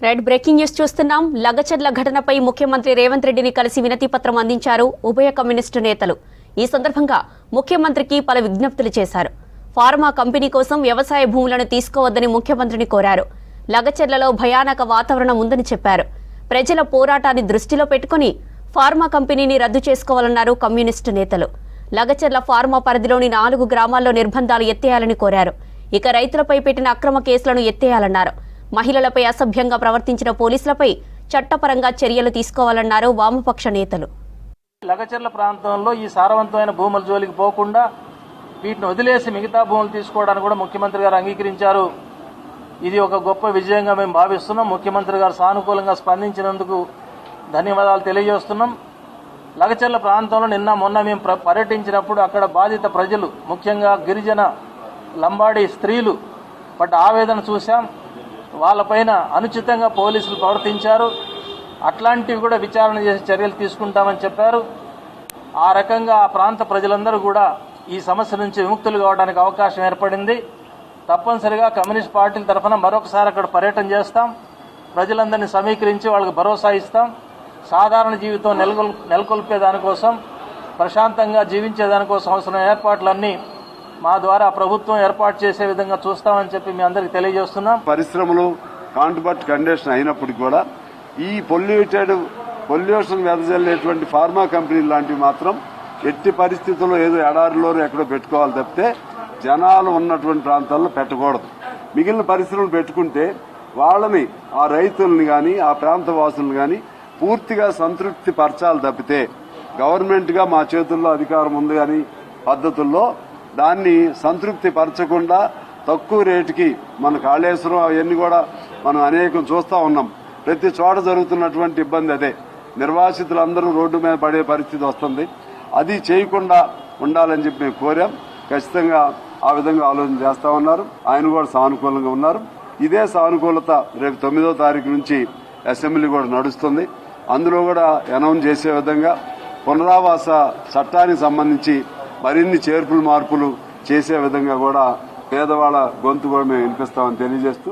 Red breaking news చూస్తున్నాం. లగచర్ల ఘటనపై ముఖ్యమంత్రి రేవంత్ రెడ్డిని కలిసి వినతి పత్రం అందించారు ఉభయ కమ్యూనిస్టు నేతలు. ఈ సందర్భంగా ముఖ్యమంత్రికి పలు విజ్ఞప్తులు చేశారు. ఫార్మా కంపెనీ కోసం వ్యవసాయ భూములను తీసుకోవద్దని ముఖ్యమంత్రిని కోరారు. లగచర్లలో భయానక వాతావరణం ఉందని చెప్పారు. ప్రజల పోరాటాన్ని దృష్టిలో పెట్టుకుని ఫార్మా కంపెనీని రద్దు చేసుకోవాలన్నారు కమ్యూనిస్టు నేతలు. లగచర్ల ఫార్మా పరిధిలోని 4 గ్రామాల్లో నిర్బంధాలు ఎత్తేయాలని కోరారు. ఇక రైతులపై పెట్టిన అక్రమ కేసులను ఎత్తేయాలన్నారు. మహిళలపై అసభ్యంగా ప్రవర్తించిన పోలీసులపై చట్టపరంగా చర్యలు తీసుకోవాలన్నారు వామపక్ష నేతలు. లగచర్ల ప్రాంతంలో ఈ సారవంతమైన భూముల జోలికి పోకుండా వీటిని వదిలేసి మిగతా భూములు తీసుకోవడానికి కూడా ముఖ్యమంత్రి గారు అంగీకరించారు. ఇది ఒక గొప్ప విజయంగా మేము భావిస్తున్నాం. ముఖ్యమంత్రి గారు సానుకూలంగా స్పందించినందుకు ధన్యవాదాలు తెలియజేస్తున్నాం. లగచర్ల ప్రాంతంలో మొన్న మేము పర్యటించినప్పుడు అక్కడ బాధిత ప్రజలు, ముఖ్యంగా గిరిజన లంబాడి స్త్రీలు పడ్డ ఆవేదన చూశాం. వాళ్ళపైన అనుచితంగా పోలీసులు ప్రవర్తించారు. అట్లాంటివి కూడా విచారణ చేసి చర్యలు తీసుకుంటామని చెప్పారు. ఆ రకంగా ఆ ప్రాంత ప్రజలందరూ కూడా ఈ సమస్య నుంచి విముక్తులు కావడానికి అవకాశం ఏర్పడింది. తప్పనిసరిగా కమ్యూనిస్ట్ పార్టీల తరఫున మరొకసారి అక్కడ పర్యటన చేస్తాం. ప్రజలందరినీ సమీకరించి వాళ్ళకి భరోసా ఇస్తాం. సాధారణ జీవితం నెలకొల్పే దానికోసం, ప్రశాంతంగా జీవించే దానికోసం అవసరమైన ఏర్పాట్లన్నీ మా ద్వారా ప్రభుత్వం ఏర్పాటు చేసే విధంగా చూస్తామని చెప్పి మీ అందరికి తెలియజేస్తున్నాం. పరిశ్రమలు కాంట్రాక్ట్ కండిషన్ అయినప్పటికీ కూడా ఈ పొల్యూషన్ వెదజల్లేటువంటి ఫార్మా కంపెనీలు లాంటివి మాత్రం ఎట్టి పరిస్థితుల్లో ఏదో ఎడారిలో ఎక్కడో పెట్టుకోవాలి తప్పితే జనాలు ఉన్నటువంటి ప్రాంతాల్లో పెట్టకూడదు. మిగిలిన పరిశ్రమలు పెట్టుకుంటే వాళ్ళని, ఆ రైతుల్ని గాని ఆ ప్రాంత వాసులను గాని పూర్తిగా సంతృప్తి పరచాలి తప్పితే గవర్నమెంట్ గా మా చేతుల్లో అధికారం ఉంది అని పద్ధతుల్లో దాన్ని సంతృప్తి పరచకుండా తక్కువ రేటుకి మన కాళేశ్వరం అవన్నీ కూడా మనం అనేకం చూస్తా ఉన్నాం. ప్రతి చోట జరుగుతున్నటువంటి ఇబ్బంది అదే. నిర్వాసితులందరూ రోడ్డు మీద పడే పరిస్థితి వస్తుంది. అది చేయకుండా ఉండాలని చెప్పి మేము కోరాం. ఖచ్చితంగా ఆ విధంగా ఆలోచన చేస్తా ఉన్నారు. ఆయన కూడా సానుకూలంగా ఉన్నారు. ఇదే సానుకూలత రేపు 9వ తారీఖు నుంచి అసెంబ్లీ కూడా నడుస్తుంది. అందులో కూడా అనౌన్స్ చేసే విధంగా పునరావాస చట్టానికి సంబంధించి మరిన్ని చేర్పులు మార్పులు చేసే విధంగా కూడా పేదవాళ్ల గొంతు కూడా మేము వినిపిస్తామని తెలియజేస్తూ